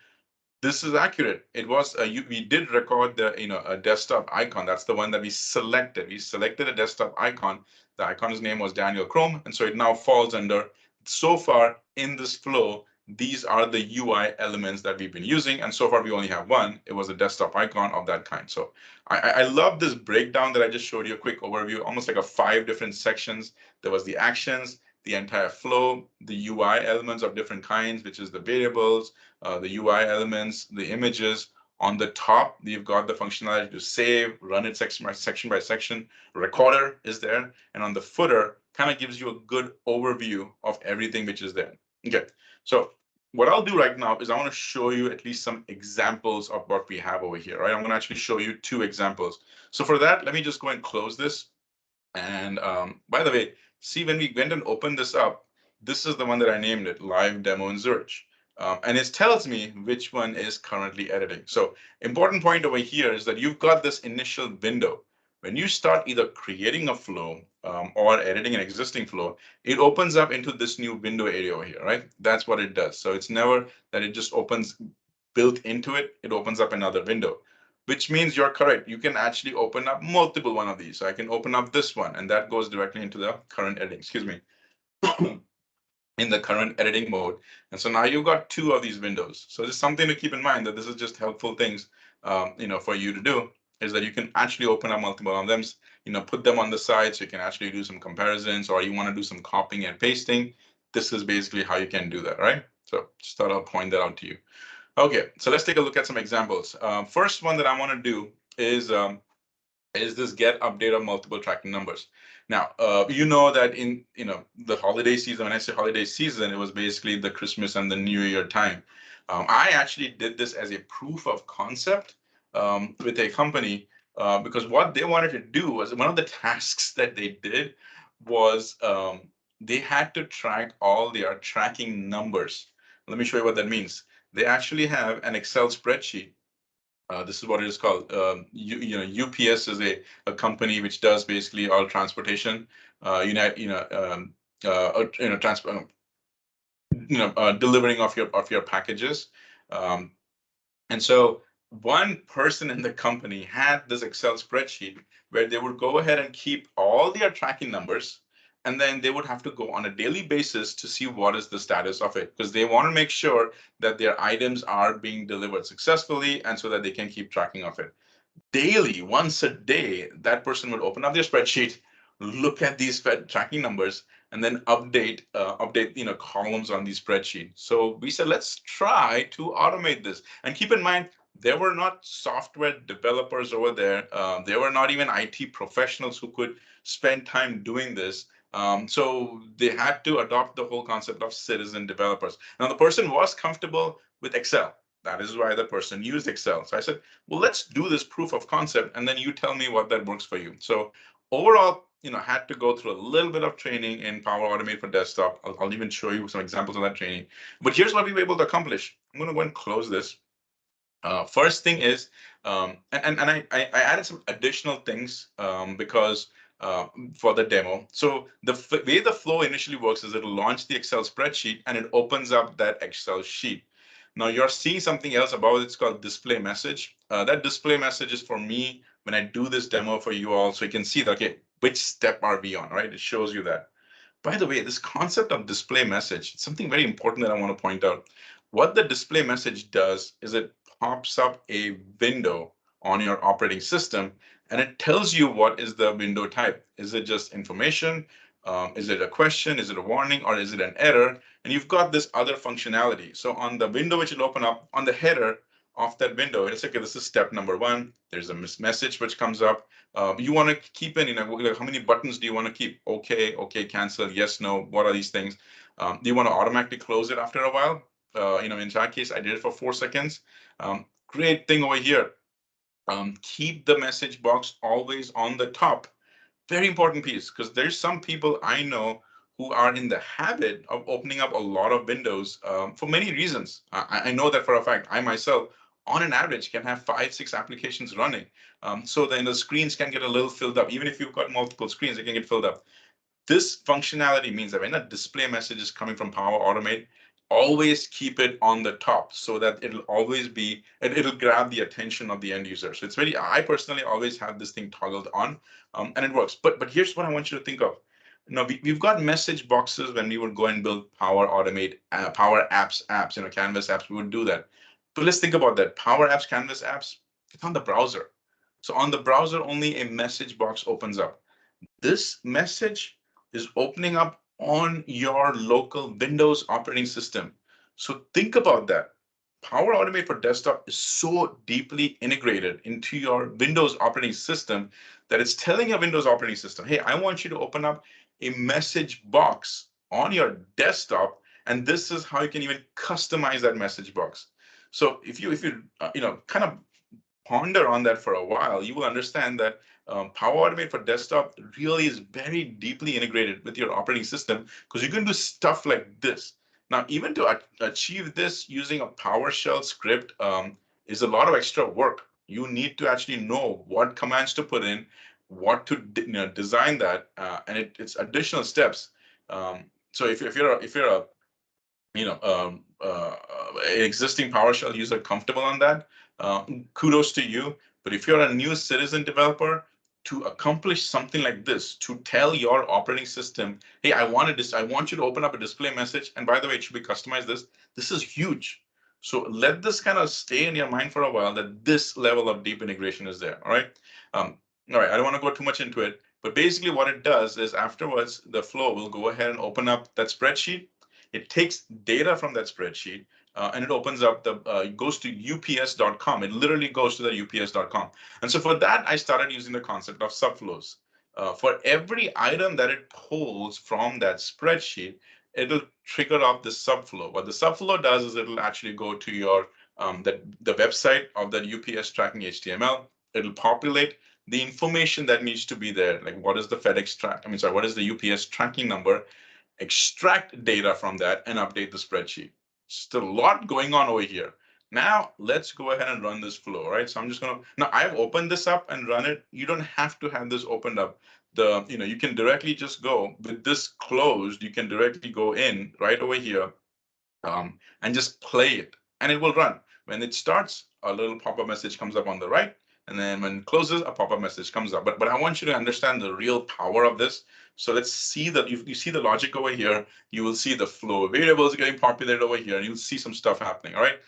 this is accurate. It was we did record the a desktop icon. That's the one that we selected. We selected a desktop icon. The icon's name was Daniel Chrome, and so it now falls under. So far in this flow, these are the UI elements that we've been using, and so far we only have one. It was a desktop icon of that kind. So I love this breakdown that I just showed you, a quick overview, almost like a 5 different sections. There was the actions, the entire flow, the UI elements of different kinds, which is the variables, the UI elements, the images. On the top, you've got the functionality to save, run it section by section. Recorder is there. And on the footer, kind of gives you a good overview of everything which is there. Okay, so what I'll do right now is I want to show you at least some examples of what we have over here, right? I'm going to actually show you 2 examples. So for that, let me just go and close this. And by the way, see, when we went and opened this up, this is the one that I named it, live demo in search. And it tells me which one is currently editing. So important point over here is that you've got this initial window. When you start either creating a flow or editing an existing flow, it opens up into this new window area over here, right? That's what it does. So it's never that it just opens built into it. It opens up another window, which means you're correct. You can actually open up multiple one of these. So I can open up this one, and that goes directly into the current editing, excuse me, in the current editing mode. And so now you've got 2 of these windows. So there's something to keep in mind, that this is just helpful things, for you to do, is that you can actually open up multiple of them, put them on the side so you can actually do some comparisons, or you want to do some copying and pasting. This is basically how you can do that, right? So just thought I'll point that out to you. Okay, so let's take a look at some examples. First one that I want to do is this get update of multiple tracking numbers. Now, you know that in the holiday season, when I say holiday season, it was basically the Christmas and the New Year time. I actually did this as a proof of concept with a company because what they wanted to do was, one of the tasks that they did was they had to track all their tracking numbers. Let me show you what that means. They actually have an Excel spreadsheet. This is what it is called. UPS is a company which does basically all transportation. Delivering of your packages. And so one person in the company had this Excel spreadsheet where they would go ahead and keep all their tracking numbers, and then they would have to go on a daily basis to see what is the status of it, because they want to make sure that their items are being delivered successfully, and so that they can keep tracking of it. Daily, once a day, that person would open up their spreadsheet, look at these tracking numbers, and then update columns on the spreadsheet. So we said, let's try to automate this. And keep in mind, there were not software developers over there. There were not even IT professionals who could spend time doing this. So they had to adopt the whole concept of citizen developers. Now, the person was comfortable with Excel. That is why the person used Excel. So I said, well, let's do this proof of concept, and then you tell me what that works for you. So overall, had to go through a little bit of training in Power Automate for Desktop. I'll even show you some examples of that training. But here's what we were able to accomplish. I'm going to go and close this. First thing is, and I added some additional things because for the demo. So the way the flow initially works is it'll launch the Excel spreadsheet and it opens up that Excel sheet. Now you're seeing something else above it. It's called display message. That display message is for me when I do this demo for you all, so you can see that, okay, which step are we on, right? It shows you that. By the way, this concept of display message, it's something very important that I want to point out. What the display message does is it pops up a window on your operating system, and it tells you what is the window type. Is it just information? Is it a question? Is it a warning? Or is it an error? And you've got this other functionality. So on the window which will open up, on the header of that window, it's okay, this is step number one. There's a message which comes up. You want to keep in, how many buttons do you want to keep? Okay, okay, cancel, yes, no. What are these things? Do you want to automatically close it after a while? In that case, I did it for 4 seconds. Great thing over here. Keep the message box always on the top. Very important piece, because there's some people I know who are in the habit of opening up a lot of windows for many reasons. I know that for a fact. I myself, on an average, can have 5, 6 applications running. So then the screens can get a little filled up. Even if you've got multiple screens, they can get filled up. This functionality means that when a display message is coming from Power Automate, always keep it on the top so that it'll always be, it'll grab the attention of the end user. So it's very, I personally always have this thing toggled on, and it works. But here's what I want you to think of. We've got message boxes when we would go and build Power Automate, Power Apps, Canvas apps, we would do that. But let's think about that. Power Apps, Canvas apps, it's on the browser. So on the browser, only a message box opens up. This message is opening up on your local Windows operating system. So think about that. Power Automate for Desktop is so deeply integrated into your Windows operating system that it's telling your Windows operating system, hey, I want you to open up a message box on your desktop, and this is how you can even customize that message box. So if you kind of ponder on that for a while, you will understand that Power Automate for Desktop really is very deeply integrated with your operating system, because you can do stuff like this. Now, even to achieve this using a PowerShell script is a lot of extra work. You need to actually know what commands to put in, what to design that, and it's additional steps. So if you're a existing PowerShell user comfortable on that, kudos to you. But if you're a new citizen developer, to accomplish something like this, to tell your operating system, hey, I want you to open up a display message, and by the way, it should be customized this is huge. So let this kind of stay in your mind for a while, that this level of deep integration is there. All right. All right, I don't want to go too much into it, but basically what it does is afterwards, the flow will go ahead and open up that spreadsheet. It takes data from that spreadsheet, and it opens up it goes to ups.com. It literally goes to the ups.com. And so for that, I started using the concept of subflows. For every item that it pulls from that spreadsheet, it'll trigger off the subflow. What the subflow does is it'll actually go to your the website of that UPS tracking HTML. It'll populate the information that needs to be there, like what is the FedEx track? What is the UPS tracking number? Extract data from that and update the spreadsheet. Still a lot going on over here. Now let's go ahead and run this flow, right? So I'm just gonna, now I've opened this up and run it. You don't have to have this opened up. You can directly just go with this closed. You can directly go in right over here and just play it, and it will run. When it starts, a little pop-up message comes up on the right, and then when it closes, a pop-up message comes up. But I want you to understand the real power of this. So let's see that you see the logic over here. You will see the flow variables getting populated over here, and you'll see some stuff happening. All right.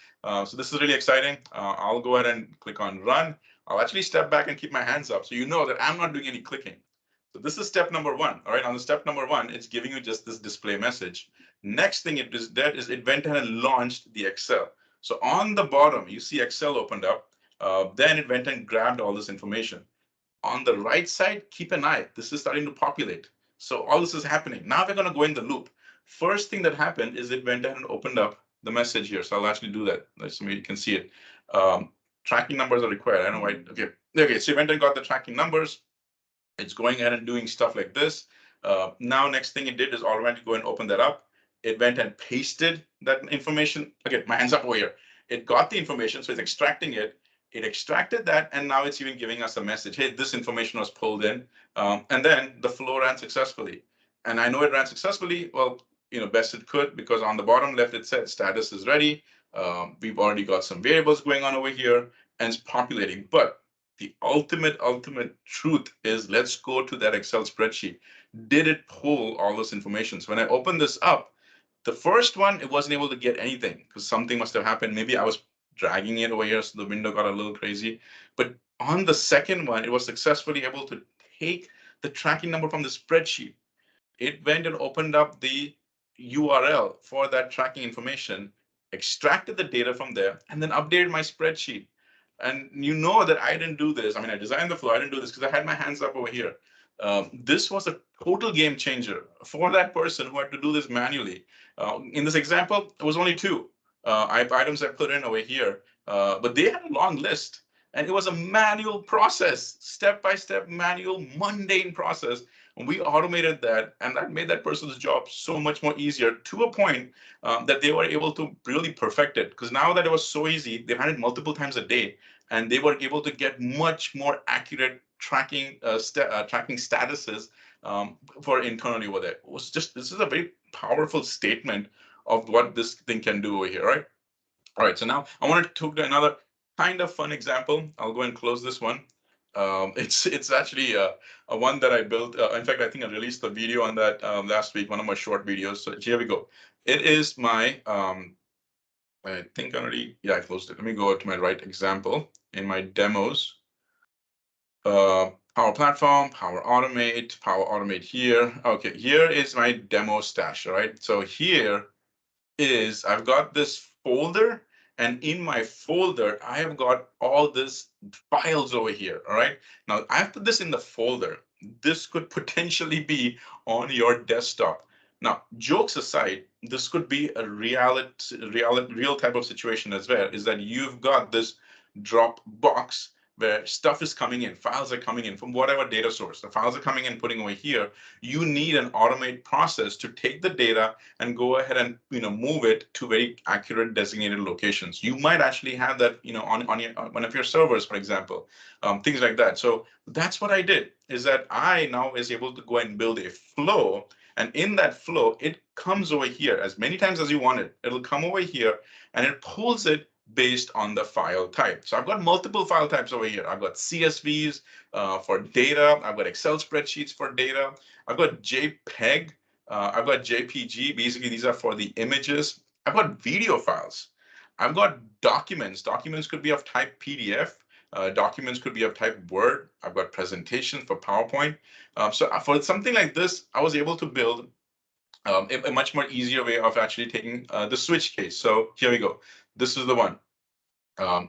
So this is really exciting. I'll go ahead and click on run. I'll actually step back and keep my hands up so you know that I'm not doing any clicking. So this is step number one. All right. On the step number one, it's giving you just this display message. Next thing it went ahead and launched the Excel. So on the bottom, you see Excel opened up. Then it went and grabbed all this information. On the right side, keep an eye. This is starting to populate. So all this is happening. Now we're going to go in the loop. First thing that happened is it went ahead and opened up the message here. So I'll actually do that. So you can see it. Tracking numbers are required. I know why. Okay. So it went and got the tracking numbers. It's going ahead and doing stuff like this. Now, next thing it did is automatically go and open that up. It went and pasted that information. Again, my hands up over here. It got the information, so it's extracting it. It extracted that, and now it's even giving us a message. Hey, this information was pulled in, and then the flow ran successfully. And I know it ran successfully. Well, best it could, because on the bottom left it said status is ready. We've already got some variables going on over here and it's populating. But the ultimate truth is, let's go to that Excel spreadsheet. Did it pull all this information? So when I open this up, the first one, it wasn't able to get anything because something must have happened. Maybe I was dragging it over here, so the window got a little crazy. But on the second one, it was successfully able to take the tracking number from the spreadsheet. It went and opened up the URL for that tracking information, extracted the data from there, and then updated my spreadsheet. And you know that I didn't do this. I mean, I designed the flow. I didn't do this because I had my hands up over here. This was a total game changer for that person who had to do this manually. In this example, it was only two items I put in over here, but they had a long list. And it was a manual process, step-by-step manual, mundane process. And we automated that, and that made that person's job so much more easier to a point that they were able to really perfect it. Because now that it was so easy, they ran it multiple times a day, and they were able to get much more accurate tracking tracking statuses for internally over there. It was just, this is a very powerful statement of what this thing can do over here, right? All right, so now I want to take another kind of fun example. I'll go and close this one. It's actually a one that I built. In fact, I think I released the video on that last week, one of my short videos. So here we go. It is my, I think I already, yeah, I closed it. Let me go to my right example in my demos. Power Platform, Power Automate here. Okay, here is my demo stash, all right? So here is, I've got this folder, and in my folder, I have got all this files over here, all right? Now, I've put this in the folder. This could potentially be on your desktop. Now, jokes aside, this could be a real type of situation as well, is that you've got this drop box where stuff is coming in, files are coming in from whatever data source. The files are coming in, putting away here. You need an automate process to take the data and go ahead and move it to very accurate designated locations. You might actually have that on one of your servers, for example, things like that. So that's what I did, is that I now is able to go and build a flow, and in that flow it comes over here as many times as you want it. It'll come over here and it pulls it based on the file type. So I've got multiple file types over here. I've got CSVs for data. I've got Excel spreadsheets for data. I've got JPEG. I've got JPG. Basically, these are for the images. I've got video files. I've got documents. Documents could be of type PDF. Documents could be of type Word. I've got presentations for PowerPoint. So for something like this, I was able to build a much more easier way of actually taking the switch case. So here we go. This is the one.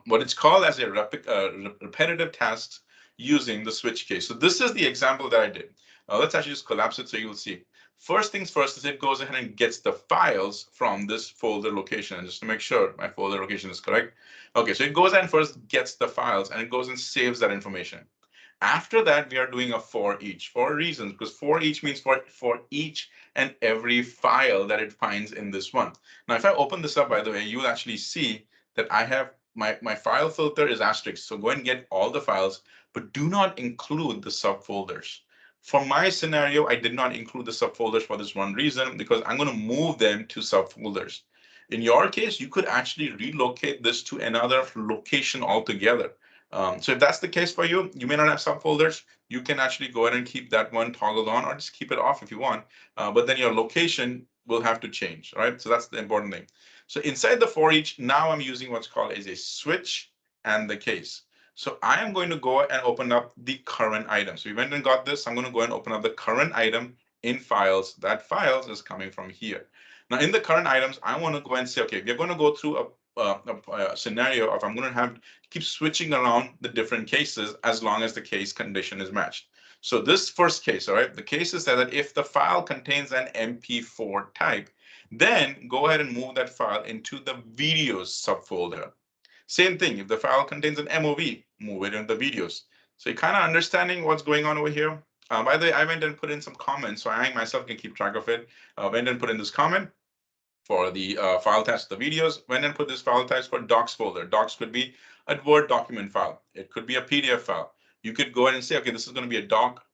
What it's called as a repetitive tasks using the switch case. So this is the example that I did. Let's actually just collapse it so you'll see. First things first is it goes ahead and gets the files from this folder location. And just to make sure my folder location is correct. Okay, so it goes ahead and first gets the files and it goes and saves that information. After that, we are doing a for each for reasons, because for each means for each and every file that it finds in this one. Now, if I open this up, by the way, you will actually see that I have my file filter is asterisk. So go and get all the files, but do not include the subfolders. For my scenario, I did not include the subfolders for this one reason, because I'm going to move them to subfolders. In your case, you could actually relocate this to another location altogether. So if that's the case for you, you may not have subfolders. You can actually go ahead and keep that one toggled on, or just keep it off if you want. But then your location will have to change, right? So that's the important thing. So inside the for each, now I'm using what's called as a switch and the case. So I am going to go and open up the current item. So we went and got this. I'm going to go and open up the current item in files. That files is coming from here. Now in the current items, I want to go and say, okay, we're going to go through a scenario of I'm going to have keep switching around the different cases as long as the case condition is matched. So this first case, all right, the case is that if the file contains an MP4 type, then go ahead and move that file into the videos subfolder. Same thing, if the file contains an MOV, move it into the videos. So you're kind of understanding what's going on over here. By the way, I went and put in some comments, so I myself can keep track of it. Went and put in this comment for the file types of the videos. Went and put this file types for docs folder. Docs could be a Word document file. It could be a PDF file. You could go ahead and say, okay, this is going to be a doc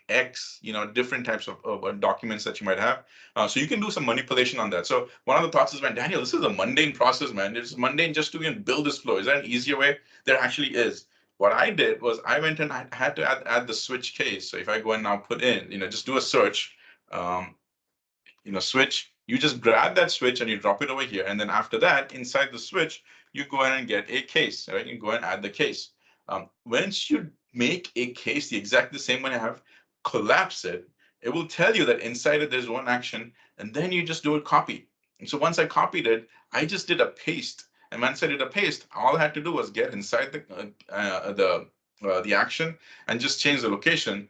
X, different types of documents that you might have. So you can do some manipulation on that. So one of the thoughts is, man, Daniel, this is a mundane process, man. It's mundane just to even build this flow. Is there an easier way? There actually is. What I did was I went and I had to add the switch case. So if I go and now put in, just do a search, um, switch, you just grab that switch and you drop it over here. And then after that, inside the switch, you go ahead and get a case, right? You go ahead and add the case. Once you make a case the exactly the same one I have, collapse it, it will tell you that inside it there's one action, and then you just do a copy. And so once I copied it, I just did a paste. And once I did a paste, all I had to do was get inside the action and just change the location,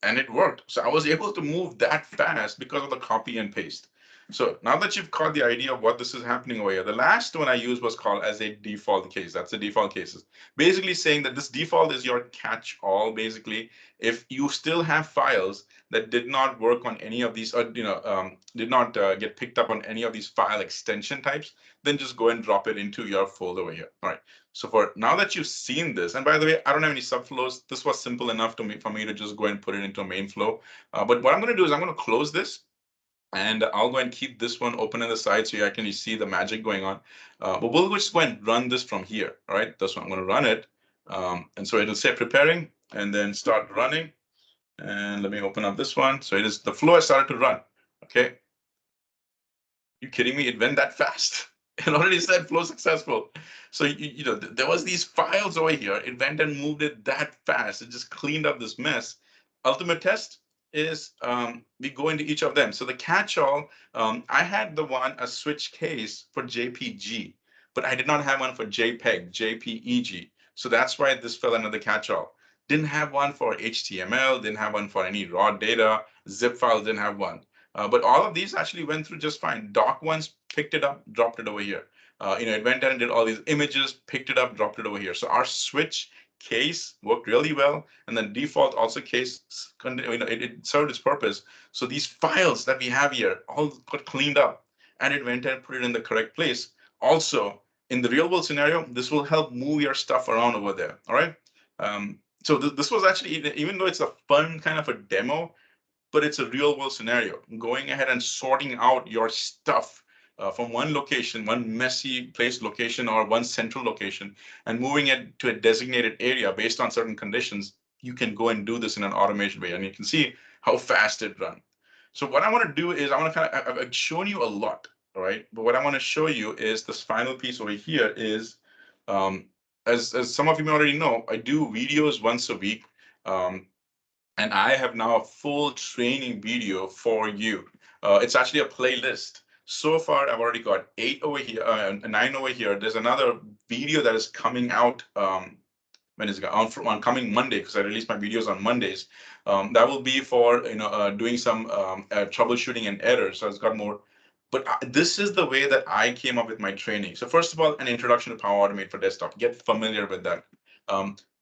and it worked. So I was able to move that fast because of the copy and paste. So now that you've caught the idea of what this is happening over here, the last one I used was called as a default case. That's the default cases. Basically saying that this default is your catch-all. Basically, if you still have files that did not work on any of these, or did not get picked up on any of these file extension types, then just go and drop it into your folder over here. All right. So for now that you've seen this, and by the way, I don't have any subflows. This was simple enough for me to just go and put it into a main flow. But what I'm going to do is I'm going to close this, and I'll go and keep this one open on the side so you can see the magic going on. But we'll just go and run this from here. All right, that's what I'm going to run it. And so it'll say preparing and then start running. And let me open up this one. So the flow has started to run. Okay. You kidding me? It went that fast. It already said flow successful. So there was these files over here. It went and moved it that fast. It just cleaned up this mess. Ultimate test is we go into each of them. So the catch-all, I had a switch case for JPG, but I did not have one for JPEG, JPEG. So that's why this fell under the catch-all. Didn't have one for HTML, didn't have one for any raw data, zip files didn't have one. But all of these actually went through just fine. Doc ones picked it up, dropped it over here. It went and did all these images, picked it up, dropped it over here. So our switch case worked really well, and then default also case, it served its purpose. So these files that we have here all got cleaned up, and it went and put it in the correct place. Also, in the real world scenario, this will help move your stuff around over there. All right. So this was actually, even though it's a fun kind of a demo, but it's a real world scenario. Going ahead and sorting out your stuff from one location, one messy place location, or one central location, and moving it to a designated area based on certain conditions, you can go and do this in an automated way. And you can see how fast it runs. So what I want to do is I've shown you a lot, all right? But what I want to show you is this final piece over here is, as some of you may already know, I do videos once a week. And I have now a full training video for you. It's actually a playlist. So far, I've already got 8 over here, 9 over here. There's another video that is coming out. When is it on coming Monday? Because I release my videos on Mondays. That will be for doing some troubleshooting and errors. So it's got more. But this is the way that I came up with my training. So first of all, an introduction to Power Automate for desktop. Get familiar with that.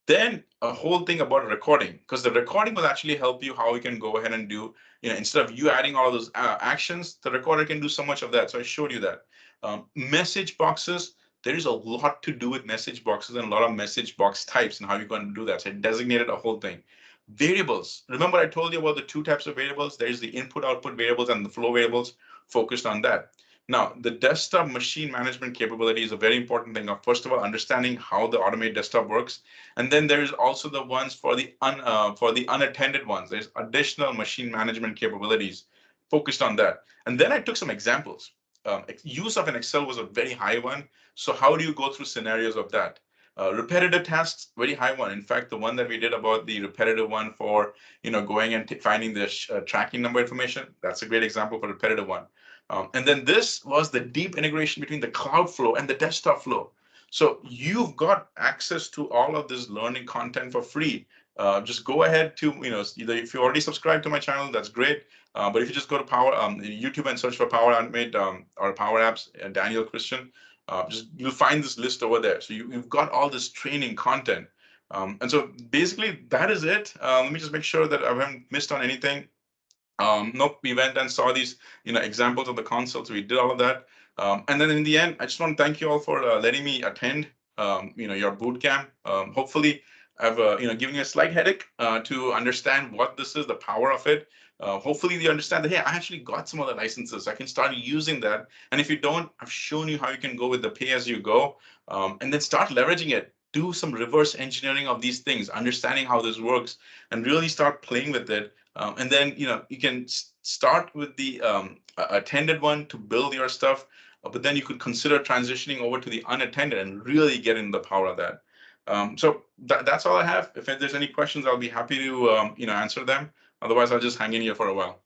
Then a whole thing about recording, because the recording will actually help you how you can go ahead and do, instead of you adding all those actions, the recorder can do so much of that. So I showed you that. Message boxes, there is a lot to do with message boxes and a lot of message box types and how you're going to do that. So I designated a whole thing. Variables. Remember I told you about the 2 types of variables. There's the input output variables and the flow variables. Focused on that. Now, the desktop machine management capability is a very important thing of, first of all, understanding how the Automate desktop works. And then there is also the ones for the unattended ones. There's additional machine management capabilities focused on that. And then I took some examples. Use of an Excel was a very high one. So how do you go through scenarios of that? Repetitive tasks, very high one. In fact, the one that we did about the repetitive one for, going and finding the tracking number information, that's a great example for repetitive one. And then this was the deep integration between the cloud flow and the desktop flow. So you've got access to all of this learning content for free. Just go ahead to, either if you already subscribed to my channel, that's great. But if you just go to YouTube and search for Power Automate or Power Apps, Daniel Christian, you'll find this list over there. So you've got all this training content. And so basically that is it. Let me just make sure that I haven't missed on anything. Nope, we went and saw these, examples of the console. So we did all of that. And then in the end, I just want to thank you all for letting me attend, your boot camp. Hopefully, I've given you a slight headache to understand what this is, the power of it. Hopefully you understand that, hey, I actually got some other licenses. I can start using that. And if you don't, I've shown you how you can go with the pay as you go, and then start leveraging it. Do some reverse engineering of these things, understanding how this works, and really start playing with it. And then you can start with the attended one to build your stuff, but then you could consider transitioning over to the unattended and really get in the power of that. So that's all I have. If there's any questions, I'll be happy to answer them. Otherwise, I'll just hang in here for a while.